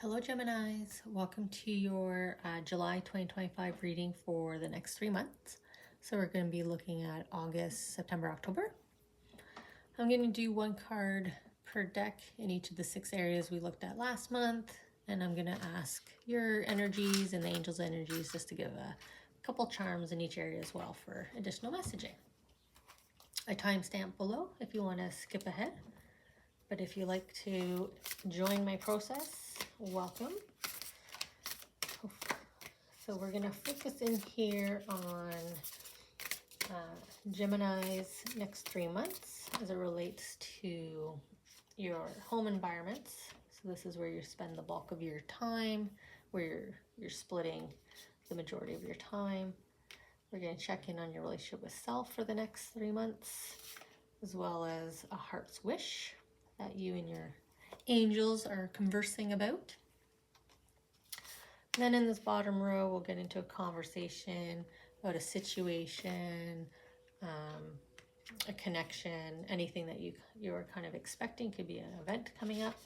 Hello Geminis, welcome to your July 2025 reading for the next 3 months. So we're going to be looking at August, September, October. I'm going to do one card per deck in each of the 6 areas we looked at last month. And I'm going to ask your energies and the angels' energies just to give a couple charms in each area as well for additional messaging. A timestamp below if you want to skip ahead. But if you like to join my process, welcome. So we're going to focus in here on Gemini's next 3 months as it relates to your home environments. So this is where you spend the bulk of your time, where you're splitting the majority of your time. We're going to check in on your relationship with self for the next 3 months, as well as a heart's wish that you and your angels are conversing about. And then in this bottom row, we'll get into a conversation about a situation, a connection, anything that you're kind of expecting. Could be an event coming up.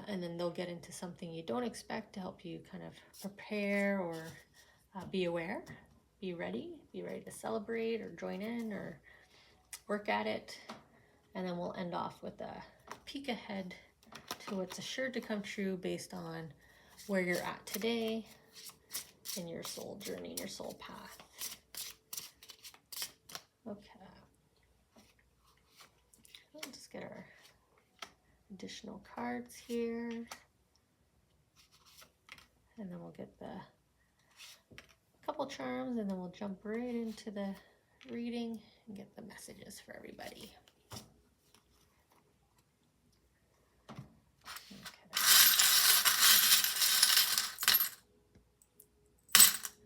And then they'll get into something you don't expect to help you kind of prepare or be aware, be ready to celebrate or join in or work at it. And then we'll end off with a peek ahead to what's assured to come true based on where you're at today in your soul journey, your soul path. Okay. We'll just get our additional cards here. And then we'll get the couple charms and then we'll jump right into the reading and get the messages for everybody.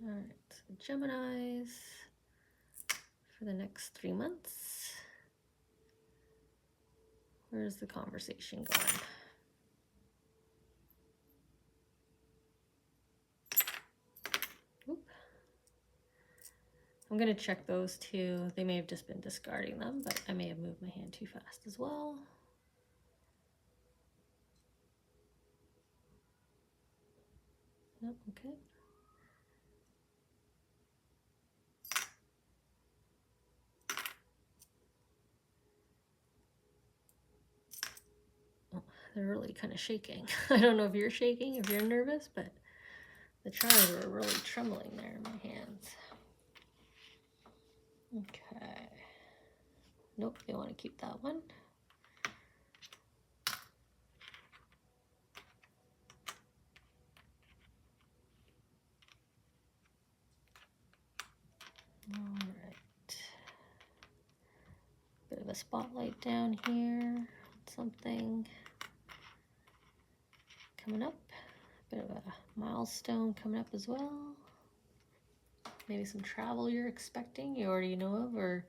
All right, so Geminis for the next 3 months. Where's the conversation going? Oop. I'm going to check those two. They may have just been discarding them, but I may have moved my hand too fast as well. Nope, okay. They're really kind of shaking. I don't know if you're shaking, if you're nervous, but the charms are really trembling there in my hands. Okay. Nope, they want to keep that one. All right. Bit of a spotlight down here. Something coming up. Bit of a milestone coming up as well. Maybe some travel you're expecting, you already know of, or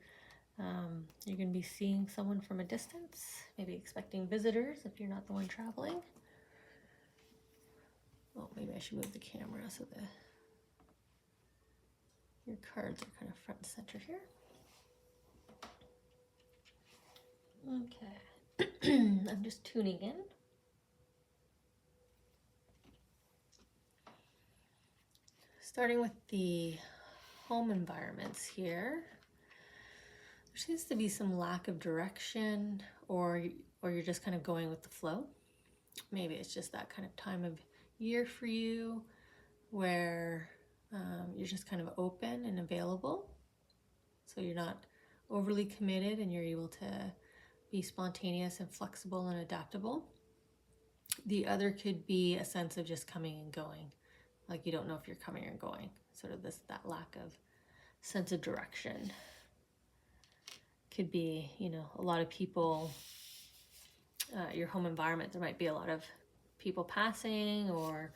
you're going to be seeing someone from a distance. Maybe expecting visitors if you're not the one traveling. Oh, maybe I should move the camera so your cards are kind of front and center here. Okay. I'm just tuning in. Starting with the home environments here. There seems to be some lack of direction, or you're just kind of going with the flow. Maybe it's just that kind of time of year for you where you're just kind of open and available. So you're not overly committed and you're able to be spontaneous and flexible and adaptable. The other could be a sense of just coming and going. Like you don't know if you're coming or going. Sort of that lack of sense of direction. Could be, a lot of people, your home environment, there might be a lot of people passing or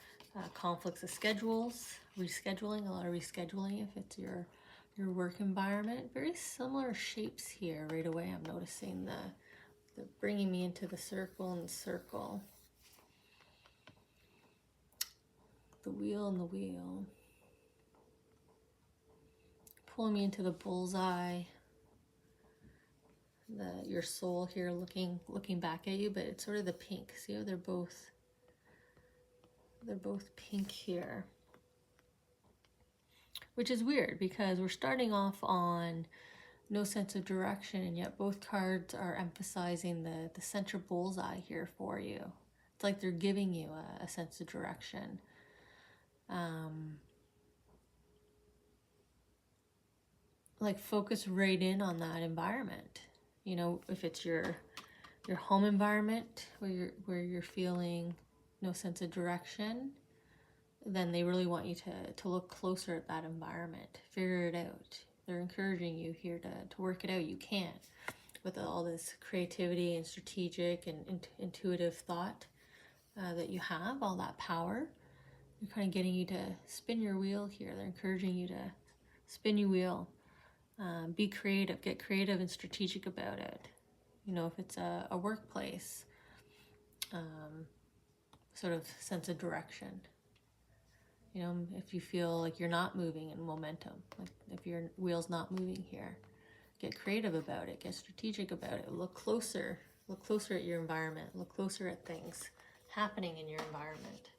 conflicts of schedules, rescheduling, a lot of rescheduling if it's your work environment. Very similar shapes here right away. I'm noticing the bringing me into the circle and the circle. The wheel and the wheel. Pulling me into the bullseye. Your soul here looking back at you, but it's sort of the pink. See how they're both They're both pink here, which is weird because we're starting off on no sense of direction, and yet both cards are emphasizing the center bullseye here for you. It's like they're giving you a sense of direction. Like focus right in on that environment. You know, if it's your home environment where you're feeling no sense of direction, then they really want you to look closer at that environment, figure it out. They're encouraging you here to work it out. You can, with all this creativity and strategic and intuitive thought that you have, all that power. They're kind of getting you to spin your wheel here. They're encouraging you to spin your wheel. Be creative, get creative and strategic about it. You know, if it's a workplace, sort of sense of direction. You know, if you feel like you're not moving in momentum, like if your wheel's not moving here, get creative about it, get strategic about it, look closer at your environment, look closer at things happening in your environment.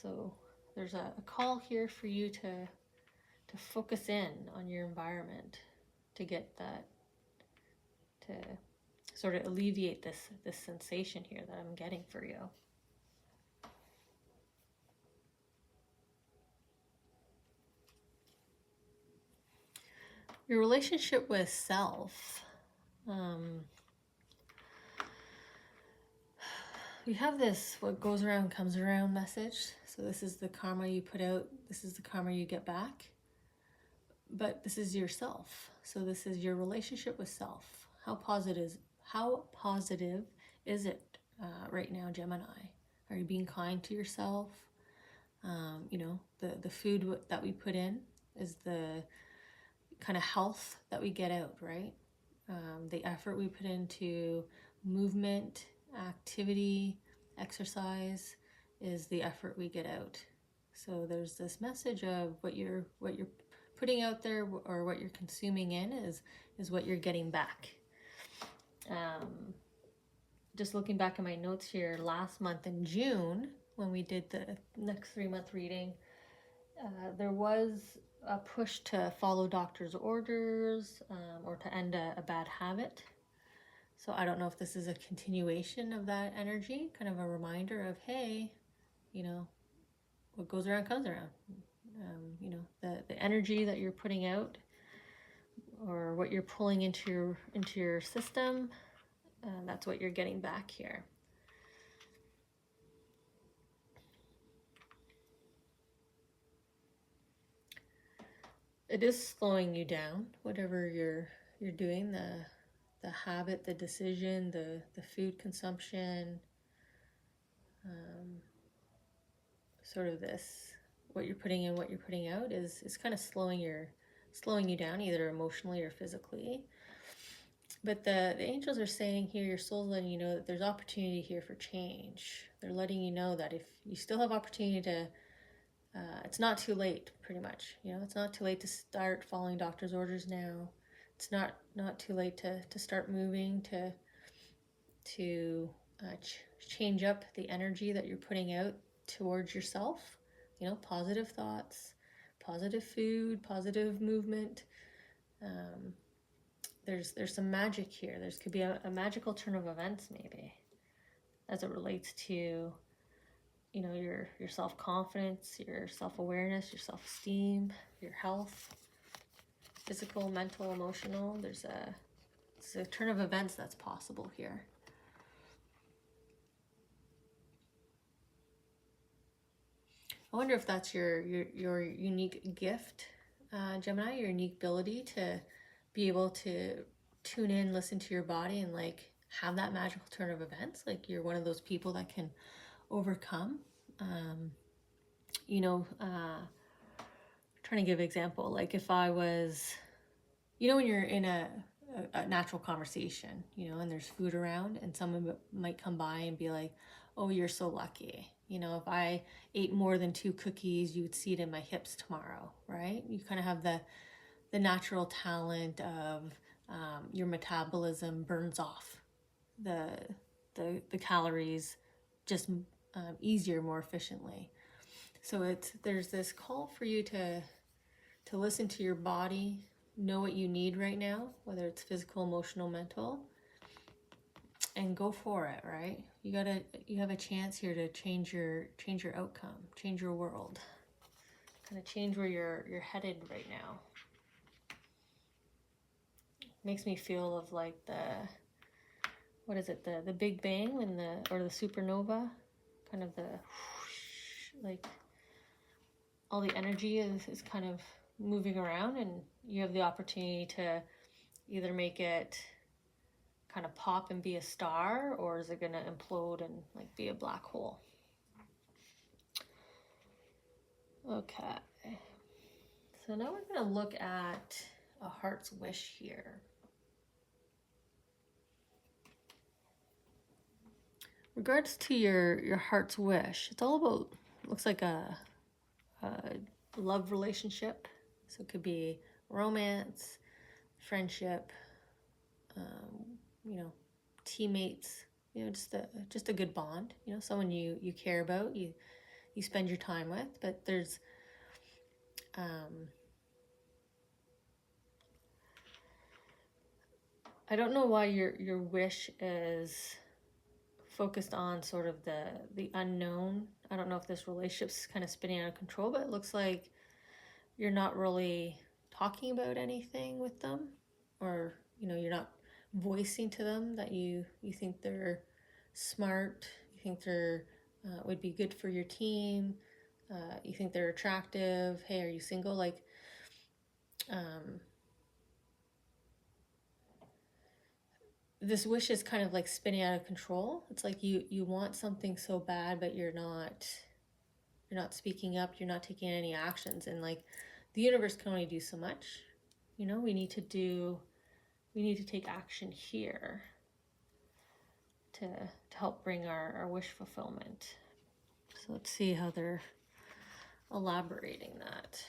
So there's a call here for you to focus in on your environment, to get that, to sort of alleviate this sensation here that I'm getting for you. Your relationship with self. We have this what goes around comes around message. So this is the karma you put out, this is the karma you get back. But this is yourself. So this is your relationship with self. How positive is it right now, Gemini? Are you being kind to yourself? You know, the food that we put in is the kind of health that we get out, right? The effort we put into movement, activity, exercise is the effort we get out. So there's this message of what you're putting out there, or what you're consuming in is what you're getting back. Just looking back at my notes here, last month in June, when we did the next 3-month reading, there was a push to follow doctor's orders, or to end a bad habit. So I don't know if this is a continuation of that energy, kind of a reminder of, hey, you know, what goes around comes around. You know, the energy that you're putting out, or what you're pulling into your system, that's what you're getting back here. It is slowing you down, whatever you're doing, the habit, the decision, the food consumption, sort of this, what you're putting in, what you're putting out is kind of slowing you down, either emotionally or physically. But the angels are saying here, your soul's letting you know that there's opportunity here for change. They're letting you know that if you still have opportunity to, it's not too late, pretty much. You know, it's not too late to start following doctor's orders now. It's not too late to start moving, to change up the energy that you're putting out towards yourself. You know, positive thoughts, positive food, positive movement. There's some magic here. There could be a magical turn of events, maybe, as it relates to, you know, your self-confidence, your self-awareness, your self-esteem, your health, physical, mental, emotional. It's a turn of events that's possible here. I wonder if that's your unique gift, Gemini, your unique ability to be able to tune in, listen to your body, and like have that magical turn of events. Like you're one of those people that can overcome. You know, trying to give an example, like if I was, you know, when you're in a natural conversation, you know, and there's food around, and someone might come by and be like, oh, you're so lucky. You know, if I ate more than 2 cookies, you would see it in my hips tomorrow, right? You kind of have the natural talent of your metabolism burns off the calories just easier, more efficiently. So there's this call for you to listen to your body, know what you need right now, whether it's physical, emotional, mental, and go for it, right? You have a chance here to change your outcome, change your world, kind of change where you're headed right now. Makes me feel of like what is it, the Big Bang or the supernova, kind of the like all the energy is kind of moving around, and you have the opportunity to either make it kind of pop and be a star, or is it going to implode and like be a black hole? Okay. So now we're going to look at a heart's wish here. Regards to your heart's wish, it's all about, looks like a love relationship. So it could be romance, friendship, teammates, just a good bond, someone you care about, you spend your time with. But there's I don't know why your wish is focused on sort of the unknown. I don't know if this relationship's kind of spinning out of control, but it looks like you're not really talking about anything with them, or you're not voicing to them that you think they're smart, you think they're would be good for your team, you think they're attractive. Hey, are you single? Like this wish is kind of like spinning out of control. It's like you want something so bad, but you're not speaking up, you're not taking any actions, and like the universe can only do so much. We need to take action here to help bring our wish fulfillment. So let's see how they're elaborating that.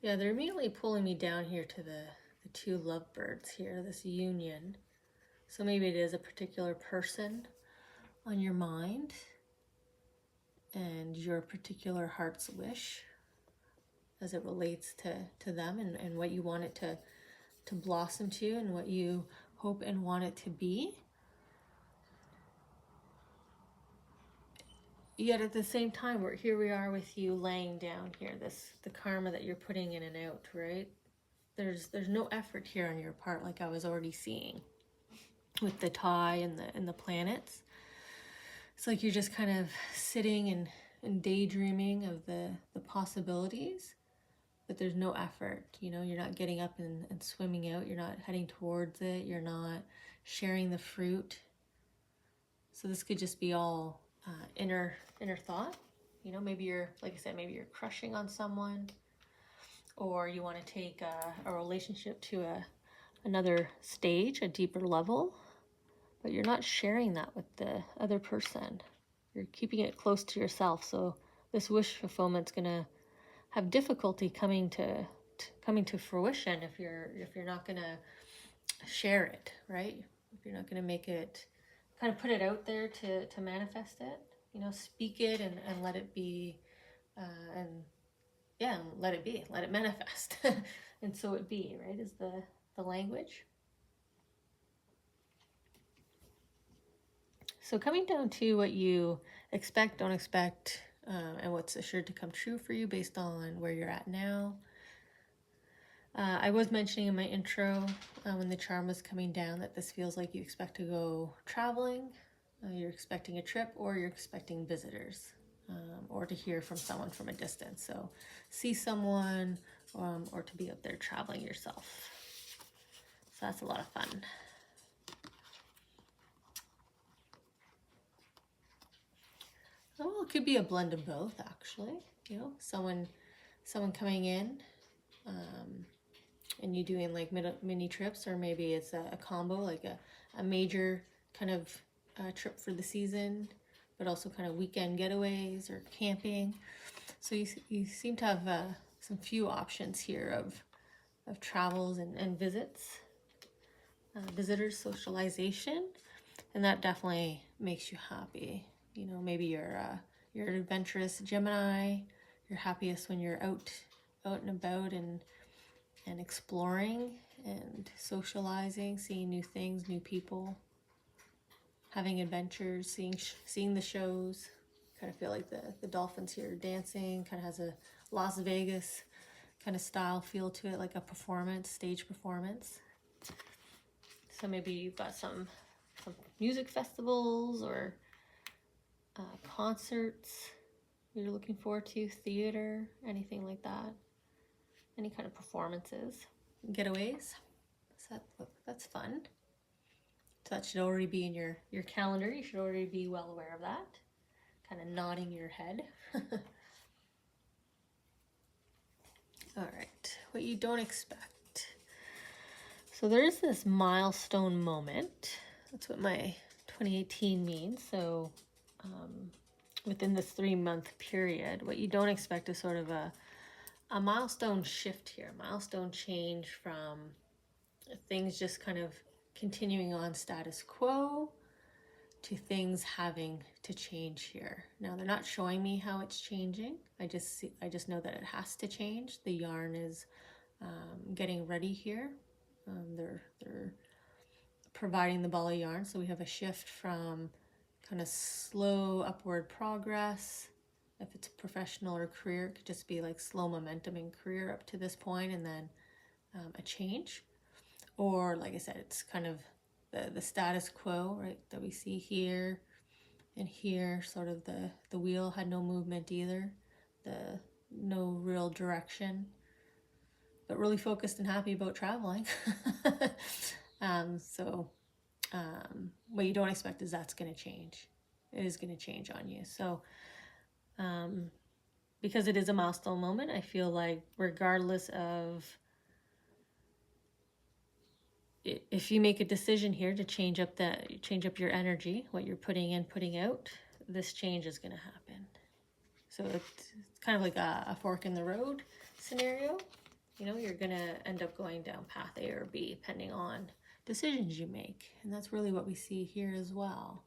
Yeah, they're immediately pulling me down here to the two lovebirds here, this union. So maybe it is a particular person on your mind and your particular heart's wish as it relates to them, and what you want it to blossom to, and what you hope and want it to be. Yet at the same time, here we are with you laying down here, the karma that you're putting in and out, right? There's no effort here on your part, like I was already seeing with the tie and the planets. It's like you're just kind of sitting and daydreaming of the possibilities, but there's no effort. You're not getting up and swimming out. You're not heading towards it. You're not sharing the fruit. So this could just be all inner thought. Maybe you're, like I said, maybe you're crushing on someone, or you want to take a relationship to another stage, a deeper level, but you're not sharing that with the other person. You're keeping it close to yourself. So this wish fulfillment's gonna have difficulty coming to fruition if you're not gonna share it, right? If you're not gonna make it, kind of put it out there to manifest it. Speak it and let it be, and let it be, let it manifest. And so it be, right, is the language. So coming down to what you expect, don't expect, and what's assured to come true for you based on where you're at now. I was mentioning in my intro when the charm was coming down that this feels like you expect to go traveling, you're expecting a trip, or you're expecting visitors, or to hear from someone from a distance. So see someone, or to be out there traveling yourself. So that's a lot of fun. Oh, it could be a blend of both, actually. Someone coming in, and you doing like mini trips, or maybe it's a combo, like a major kind of trip for the season, but also kind of weekend getaways or camping. So you seem to have some few options here of travels and visits. visitors, socialization, and that definitely makes you happy. You know, maybe you're an adventurous Gemini. You're happiest when you're out and about and exploring and socializing, seeing new things, new people, having adventures, seeing the shows. Kind of feel like the dolphins here dancing. Kind of has a Las Vegas kind of style feel to it, like a performance, stage performance. So maybe you've got some music festivals or concerts you're looking forward to, theater, anything like that. Any kind of performances, getaways. So that's fun. So that should already be in your calendar. You should already be well aware of that. Kind of nodding your head. All right, what you don't expect. So there is this milestone moment. That's what my 2018 means. So within this 3-month period, what you don't expect is sort of a milestone shift here, milestone change from things just kind of continuing on status quo to things having to change here. Now they're not showing me how it's changing. I just know that it has to change. The yarn is getting ready here. They're providing the ball of yarn, so we have a shift from kind of slow upward progress. If it's professional or career, it could just be like slow momentum in career up to this point and then a change. Or like I said, it's kind of the status quo, right, that we see here and here. Sort of the wheel had no movement either, no real direction, but really focused and happy about traveling. What you don't expect is that's going to change. It is going to change on you. So because it is a milestone moment, I feel like regardless of if you make a decision here to change up your energy, what you're putting in, putting out, this change is going to happen. So it's kind of like a fork in the road scenario. You know, you're going to end up going down path A or B depending on decisions you make. And that's really what we see here as well.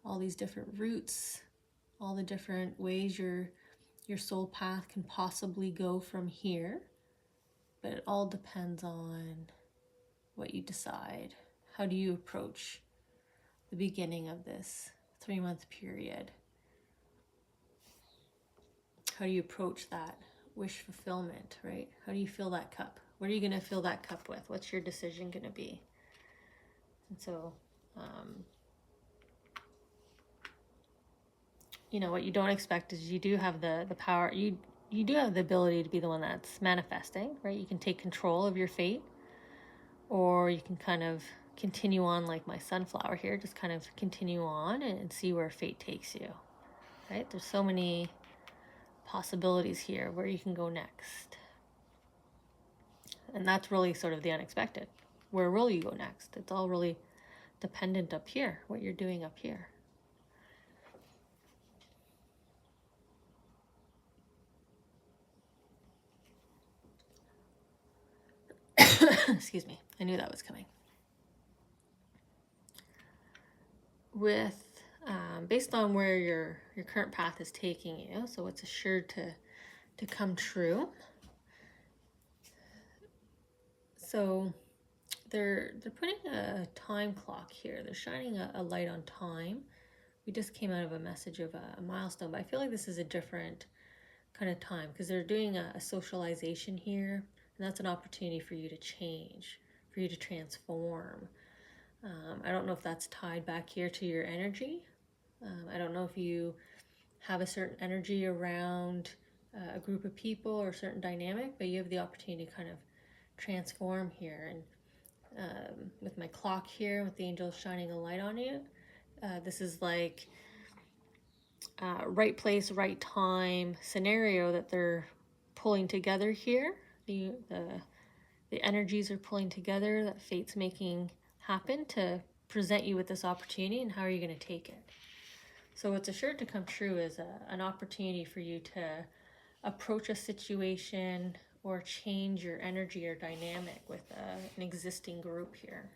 All these different routes, all the different ways your soul path can possibly go from here. But it all depends on what you decide. How do you approach the beginning of this 3-month period? How do you approach that wish fulfillment, right? How do you fill that cup? What are you going to fill that cup with? What's your decision going to be? And so, you know, what you don't expect is you do have the power, you do have the ability to be the one that's manifesting, right? You can take control of your fate, or you can kind of continue on like my sunflower here, just kind of continue on and see where fate takes you, right? There's so many possibilities here where you can go next. And that's really sort of the unexpected. Where will you go next? It's all really dependent up here, what you're doing up here. Excuse me, I knew that was coming. With based on where your current path is taking you, so it's assured to come true. So they're putting a time clock here. They're shining a light on time. We just came out of a message of a milestone, but I feel like this is a different kind of time because they're doing a socialization here, and that's an opportunity for you to change, for you to transform. I don't know if that's tied back here to your energy. I don't know if you have a certain energy around a group of people or a certain dynamic, but you have the opportunity to kind of transform here. And with my clock here, with the angels shining a light on you, this is like right place, right time scenario that they're pulling together here. The energies are pulling together that fate's making happen to present you with this opportunity, and how are you going to take it? So what's assured to come true is an opportunity for you to approach a situation or change your energy or dynamic with an existing group here.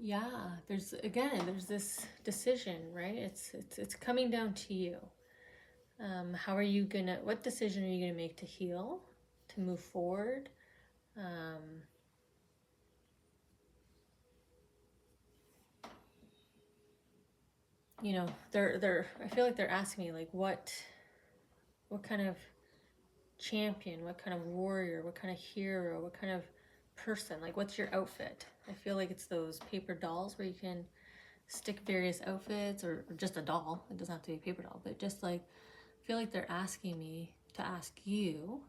Yeah, there's this decision, right? It's coming down to you. How are you gonna? What decision are you gonna make to heal, to move forward? Um, you know, they're. I feel like they're asking me like, what kind of champion, what kind of warrior, what kind of hero, what kind of person? Like, what's your outfit? I feel like it's those paper dolls where you can stick various outfits, or just a doll. It doesn't have to be a paper doll, but just like, I feel like they're asking me to ask you,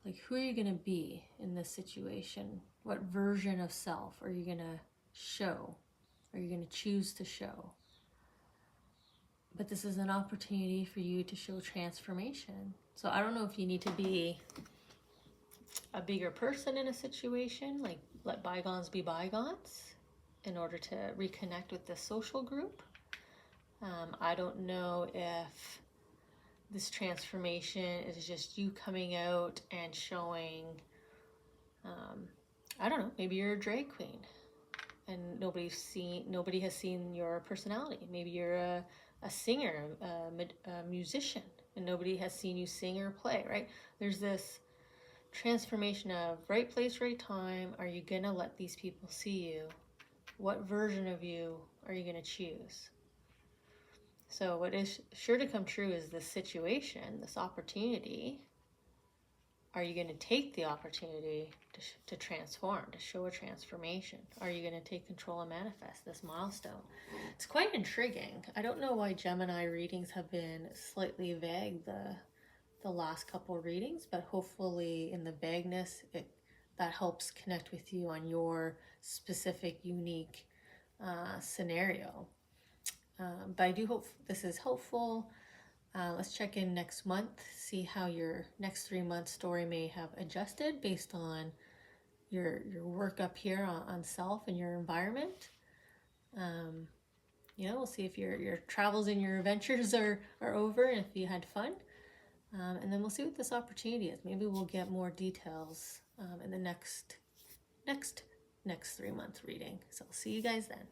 like, who are you going to be in this situation? What version of self are you going to show? Are you going to choose to show? But this is an opportunity for you to show transformation. So I don't know if you need to be a bigger person in a situation, like let bygones be bygones, in order to reconnect with the social group. I don't know if this transformation is just you coming out and showing, I don't know, maybe you're a drag queen and nobody has seen your personality. Maybe you're a singer, a musician, and nobody has seen you sing or play, right? There's this transformation of right place, right time. Are you gonna let these people see you? What version of you are you gonna choose? So what is sure to come true is this situation, this opportunity. Are you going to take the opportunity to transform, to show a transformation? Are you going to take control and manifest this milestone? It's quite intriguing. I don't know why Gemini readings have been slightly vague the last couple readings, but hopefully in the vagueness, that helps connect with you on your specific, unique scenario. But I do hope this is helpful. Let's check in next month, see how your next 3 month story may have adjusted based on your work up here on self and your environment. We'll see if your travels and your adventures are over and if you had fun. And then we'll see what this opportunity is. Maybe we'll get more details in the next 3 month reading. So I'll see you guys then.